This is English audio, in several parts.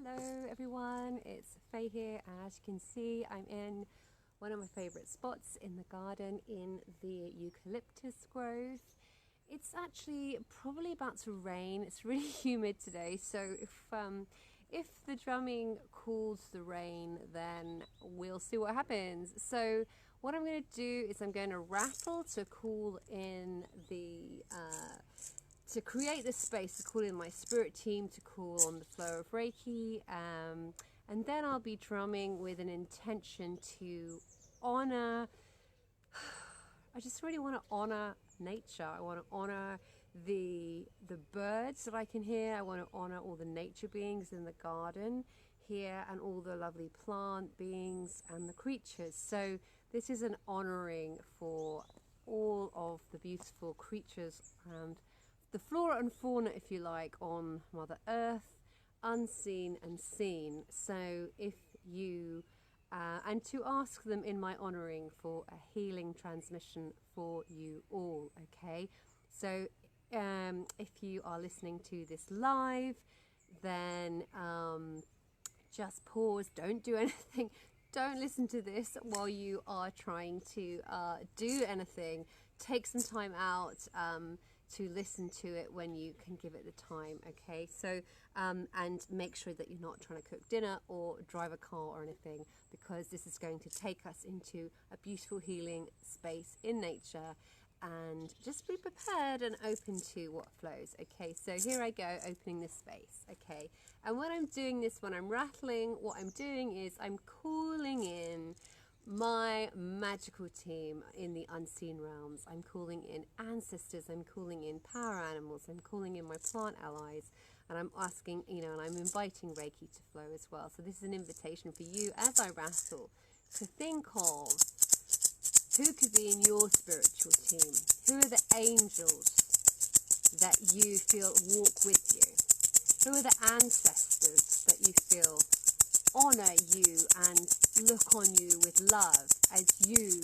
Hello everyone, it's Faye here. As you can see, I'm in one of my favourite spots in the garden in the eucalyptus grove. It's actually probably about to rain. It's really humid today, so if the drumming cools the rain, then we'll see what happens. So what I'm going to do is I'm going to rattle to cool in the to create this space, to call in my spirit team, to cool on the flow of Reiki, and then I'll be drumming with an intention to honor. I just really want to honor nature. I want to honor the birds that I can hear. I want to honor all the nature beings in the garden here and all the lovely plant beings and the creatures. So this is an honoring for all of the beautiful creatures and the flora and fauna, if you like, on Mother Earth, unseen and seen. So if you, and to ask them in my honouring for a healing transmission for you all, okay? So if you are listening to this live, then just pause, don't do anything. Don't listen to this while you are trying to do anything. Take some time out to listen to it when you can give it the time, okay? So and make sure that you're not trying to cook dinner or drive a car or anything, because this is going to take us into a beautiful healing space in nature, and just be prepared and open to what flows, okay? So here I go, opening this space, okay? And when I'm doing this, when I'm rattling, what I'm doing is I'm calling in my magical team in the unseen realms. I'm calling in ancestors, I'm calling in power animals, I'm calling in my plant allies, and I'm asking, and I'm inviting Reiki to flow as well. So this is an invitation for you as I rattle to think of who could be in your spiritual team. Who are the angels that you feel walk with you? Who are the ancestors that you feel honor you and look on you with love as you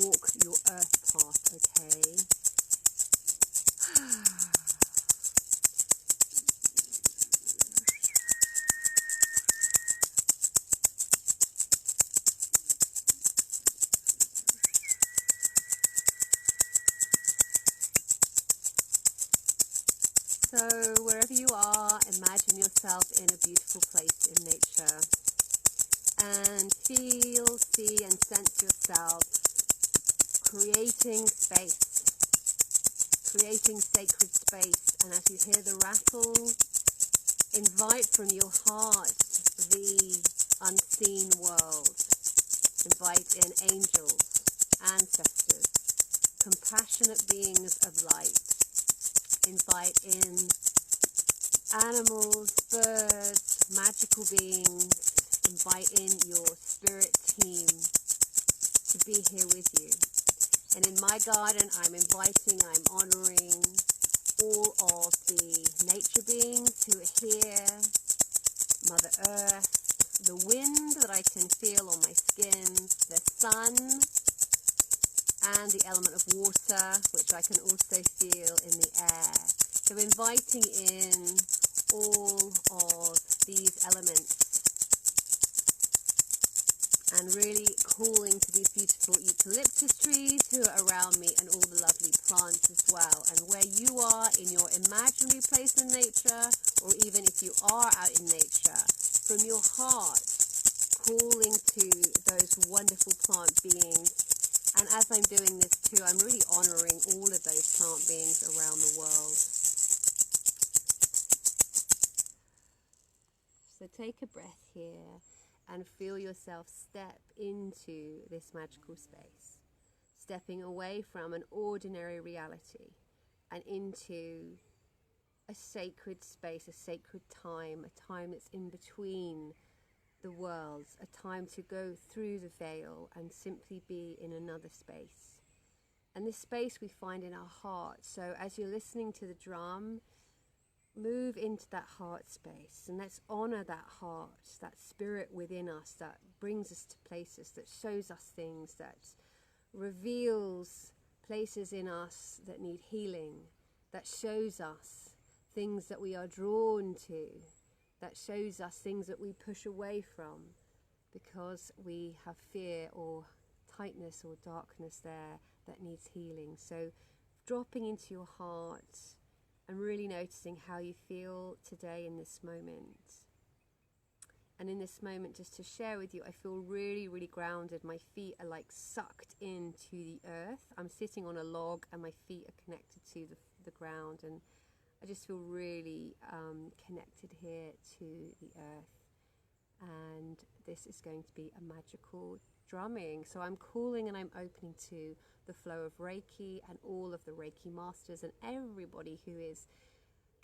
walk your earth path, okay? So wherever you are, imagine yourself in a beautiful place in nature, and feel, see and sense yourself creating space, creating sacred space. And as you hear the rattle, invite from your heart the unseen world. Invite in angels, ancestors, compassionate beings of light. Invite in animals, birds, magical beings. Invite in your spirit team to be here with you. And in my garden, I'm inviting, I'm honoring all of the nature beings who are here, Mother Earth, the wind that I can feel on my skin, the sun, and the element of water, which I can also feel in the air. So inviting in all of these elements and really calling to these beautiful eucalyptus trees who are around me, and all the lovely plants as well. And where you are in your imaginary place in nature, or even if you are out in nature, from your heart, calling to those wonderful plant beings. And as I'm doing this too, I'm really honouring all of those plant beings around the world. So take a breath here and feel yourself step into this magical space, stepping away from an ordinary reality and into a sacred space, a sacred time, a time that's in between the worlds, a time to go through the veil and simply be in another space. And this space we find in our heart. So as you're listening to the drum, move into that heart space, and let's honor that heart, that spirit within us that brings us to places, that shows us things, that reveals places in us that need healing, that shows us things that we are drawn to, that shows us things that we push away from because we have fear or tightness or darkness there that needs healing. So dropping into your heart and really noticing how you feel today in this moment. And in this moment, just to share with you, I feel really, really grounded. My feet are like sucked into the earth. I'm sitting on a log and my feet are connected to the ground. And I just feel really connected here to the earth. And this is going to be a magical drumming. So I'm calling and I'm opening to the flow of Reiki and all of the Reiki masters and everybody who is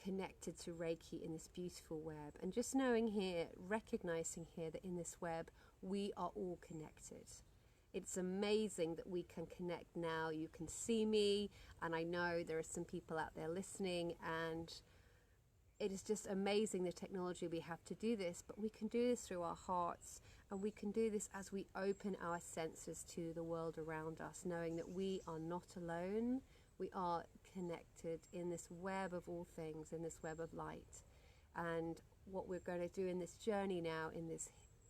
connected to Reiki in this beautiful web. And just knowing here, recognizing here that in this web we are all connected. It's amazing that we can connect now. You can see me, and I know there are some people out there listening, and it is just amazing the technology we have to do this, but we can do this through our hearts, and we can do this as we open our senses to the world around us, knowing that we are not alone. We are connected in this web of all things, in this web of light. And what we're going to do in this journey now,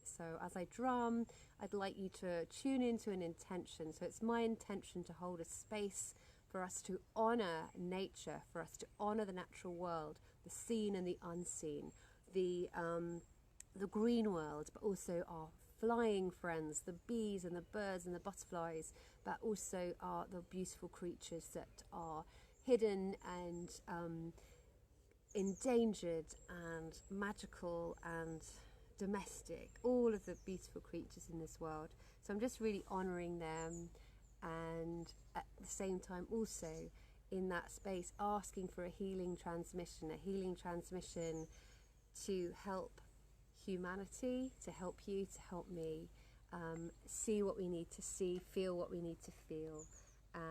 so as I drum, I'd like you to tune into an intention. So it's my intention to hold a space for us to honor nature, for us to honor the natural world, the seen and the unseen, the green world, but also our flying friends, the bees and the birds and the butterflies, but also are the beautiful creatures that are hidden and endangered and magical and domestic, all of the beautiful creatures in this world. So I'm just really honoring them, and at the same time also in that space asking for a healing transmission to help humanity, to help you, to help me see what we need to see, feel what we need to feel,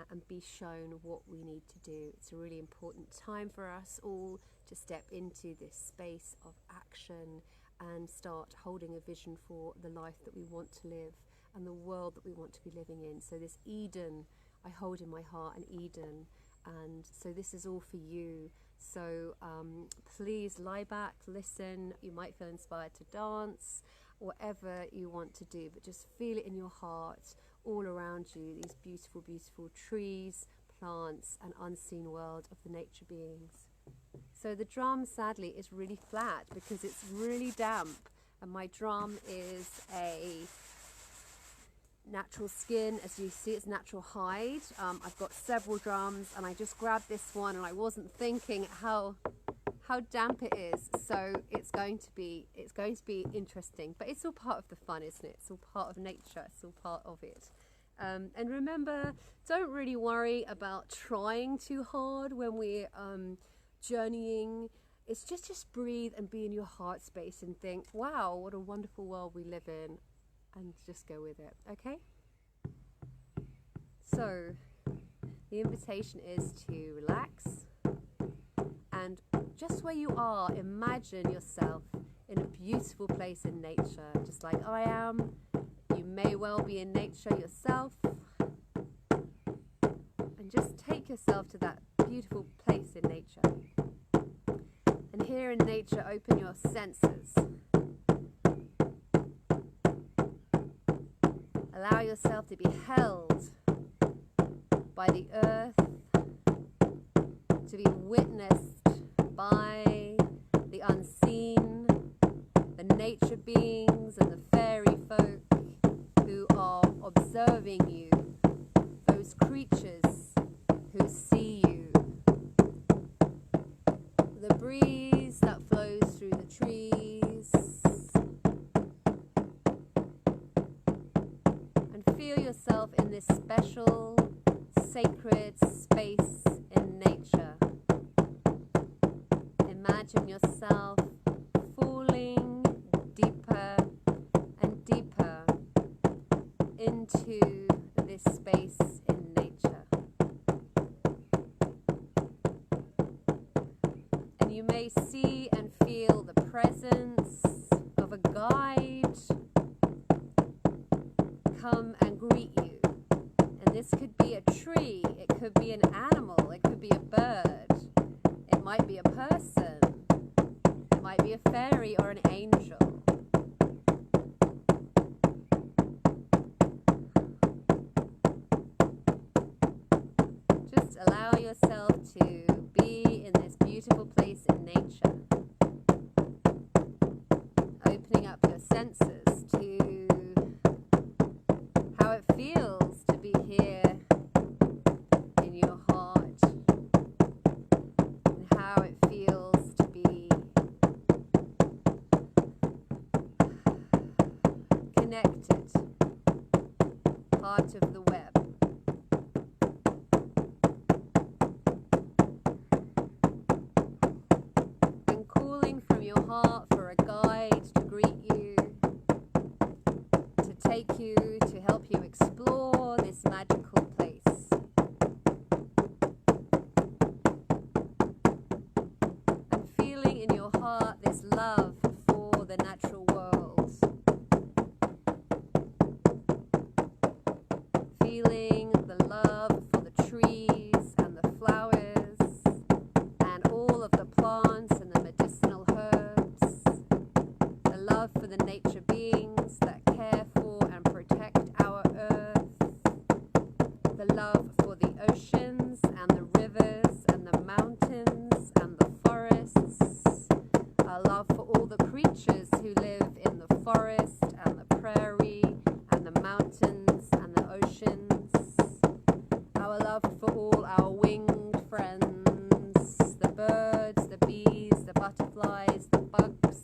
and be shown what we need to do. It's a really important time for us all to step into this space of action and start holding a vision for the life that we want to live and the world that we want to be living in. So this Eden, I hold in my heart an Eden, and so this is all for you. So please lie back, listen. You might feel inspired to dance, whatever you want to do, but just feel it in your heart all around you, these beautiful, beautiful trees, plants, and unseen world of the nature beings. So the drum, sadly, is really flat because it's really damp, and my drum is a natural skin. As you see, it's natural hide. I've got several drums, and I just grabbed this one, and I wasn't thinking how damp it is. So it's going to be interesting, but it's all part of the fun, isn't it? It's all part of nature. It's all part of it. And remember, don't really worry about trying too hard when we're journeying. It's just breathe and be in your heart space and think, wow, what a wonderful world we live in, and just go with it. Okay? So the invitation is to relax, and just where you are, imagine yourself in a beautiful place in nature, just like I am. You may well be in nature yourself, and just take yourself to that beautiful place in nature. And here in nature, open your senses. Allow yourself to be held by the earth, to be witnessed by the unseen, the nature beings and the fairy folk who are observing you, those creatures who see you. The breeze that flows through the trees, and feel yourself in this special, sacred space in nature. Imagine yourself falling deeper and deeper into this space in nature. And you may see and feel the presence of a guide come and greet you. And this could be a tree, it could be an animal, it could be a bird, it might be a person, it might might be a fairy or an angel. Just allow yourself to be in this beautiful place in nature. Opening up your senses to how it feels to be here in your heart, and how it feels to be connected, part of the web. And calling from your heart for a guide to greet you, to take you, to help you explore this magical place. And feeling in your heart this love for the natural world. Feeling the love for the trees and the flowers and all of the plants and the medicinal herbs. The love for the nature beings that care for and protect our earth. The love for the oceans and the rivers and the mountains and the forests. Our love for all the creatures who live in the forest and the prairie and the mountains and the oceans. Our love for all our winged friends, the birds, the bees, the butterflies, the bugs.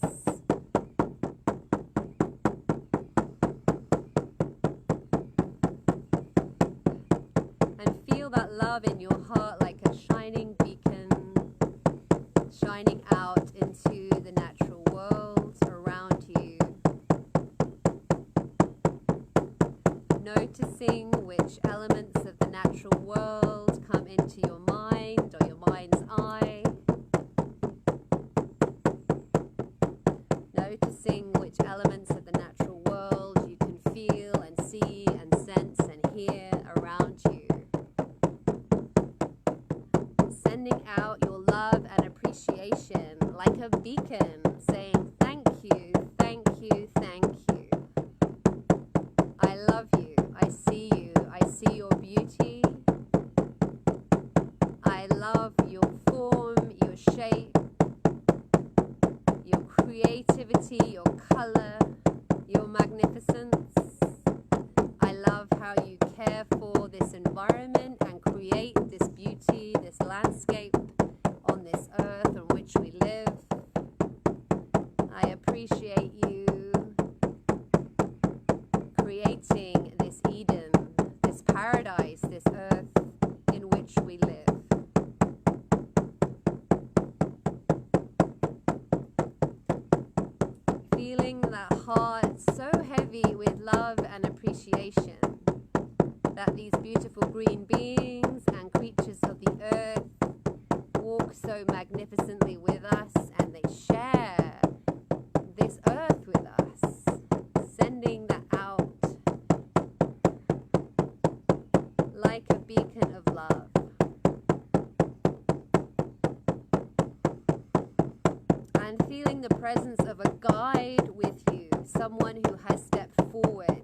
And feel that love in your heart like a shining beacon, shining out into the natural world around you. Noticing which elements of the natural world come into your mind or your mind's eye. Noticing which elements of the natural world you can feel and see and sense and hear around you. Sending out your love and appreciation like a beacon, saying thank you, thank you, thank you. I love you, I see you, I see your beauty. I love your form, your shape, your creativity, your color, your magnificence. I love how you care for this environment and create this beauty, this landscape on this earth on which we live. I appreciate you creating this Eden, this paradise, this earth in which we live. Feeling that heart so heavy with love and appreciation that these beautiful green beings and creatures of the earth walk so magnificently with us, and they share this earth with us, sending that out like a beacon of love. And feeling the presence of a guide with you, someone who has stepped forward,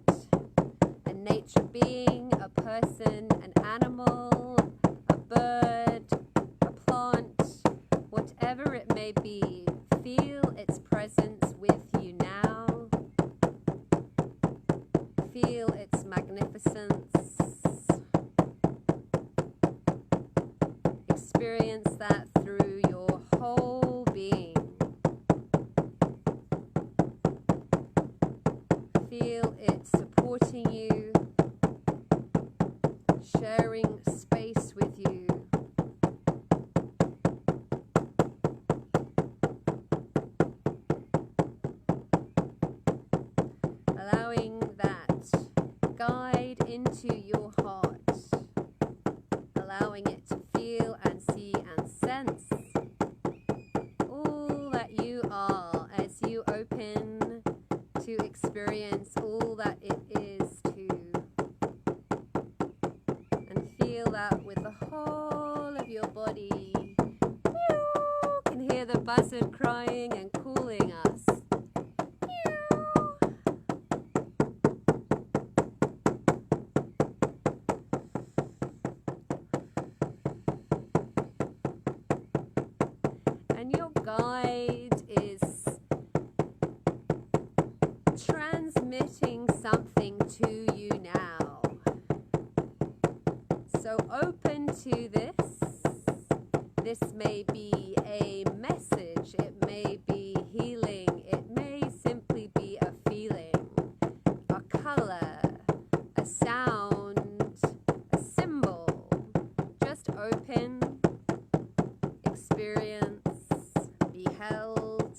a nature being, a person, an animal, a bird, a plant, whatever it may be. Feel its presence with you now. Feel its magnificence. Experience that through your whole being. Feel it supporting you, sharing space with you. Allowing that guide into your heart, allowing it to feel and see and sense all that you are as you open to experience all that it is too. And feel that with the whole of your body. You can hear the buzzard crying and cooling may be a message, it may be healing, it may simply be a feeling, a color, a sound, a symbol. Just open, experience, be held.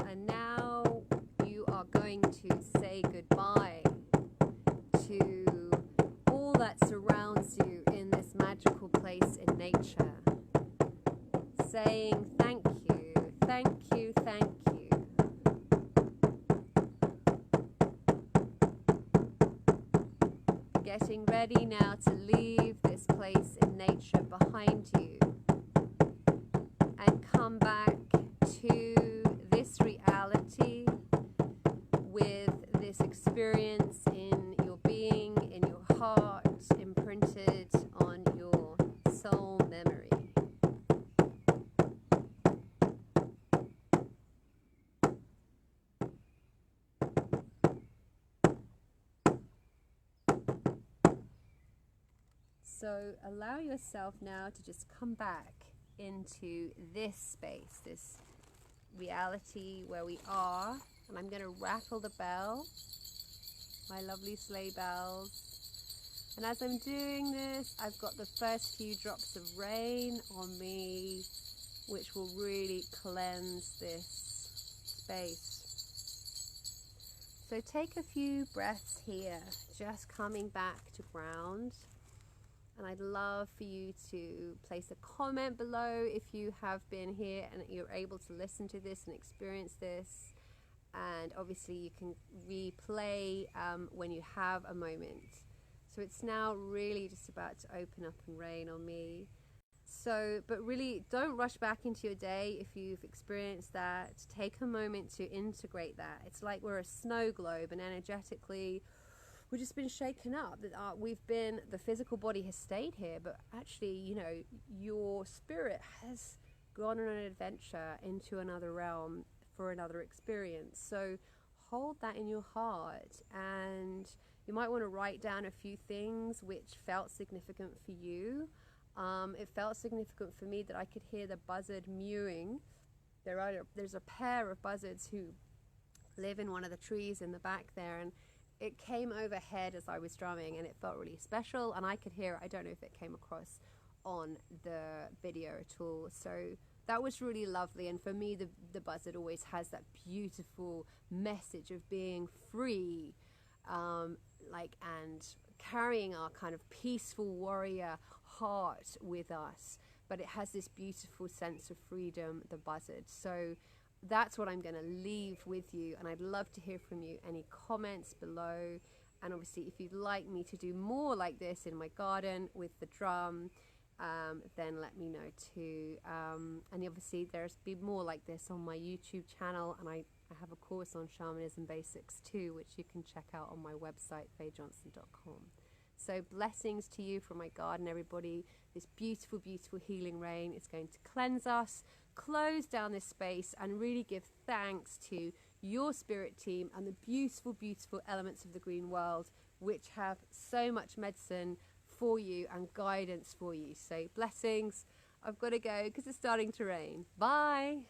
And now you are going to say goodbye to all that surrounds you in this magical place in nature. Saying thank you, thank you, thank you. Getting ready now to leave this place in nature behind you and come back to this reality with this experience in your being, in your heart, imprinted on your soul memory. So allow yourself now to just come back into this space, this reality where we are. And I'm going to rattle the bell, my lovely sleigh bells. And as I'm doing this, I've got the first few drops of rain on me, which will really cleanse this space. So take a few breaths here, just coming back to ground. And I'd love for you to place a comment below if you have been here and you're able to listen to this and experience this. And obviously you can replay when you have a moment. So it's now really just about to open up and rain on me. So, but really don't rush back into your day if you've experienced that. Take a moment to integrate that. It's like we're a snow globe, and energetically we've just been shaken up. The physical body has stayed here, but actually, you know, your spirit has gone on an adventure into another realm for another experience. So hold that in your heart, and you might want to write down a few things which felt significant for you. It felt significant for me that I could hear the buzzard mewing. There's a pair of buzzards who live in one of the trees in the back there, and it came overhead as I was drumming, and it felt really special, and I could hear it. I don't know if it came across on the video at all. So that was really lovely. And for me, the buzzard always has that beautiful message of being free, and carrying our kind of peaceful warrior heart with us. But it has this beautiful sense of freedom, the buzzard. So that's what I'm going to leave with you, and I'd love to hear from you. Any comments below, and obviously if you'd like me to do more like this in my garden with the drum, then let me know too. And obviously there's be more like this on my YouTube channel, and I have a course on shamanism basics too, which you can check out on my website, fayejohnston.com. So blessings to you from my garden, everybody. This beautiful, beautiful healing rain is going to cleanse us, close down this space, and really give thanks to your spirit team and the beautiful, beautiful elements of the green world, which have so much medicine for you and guidance for you. So blessings. I've got to go because it's starting to rain. Bye.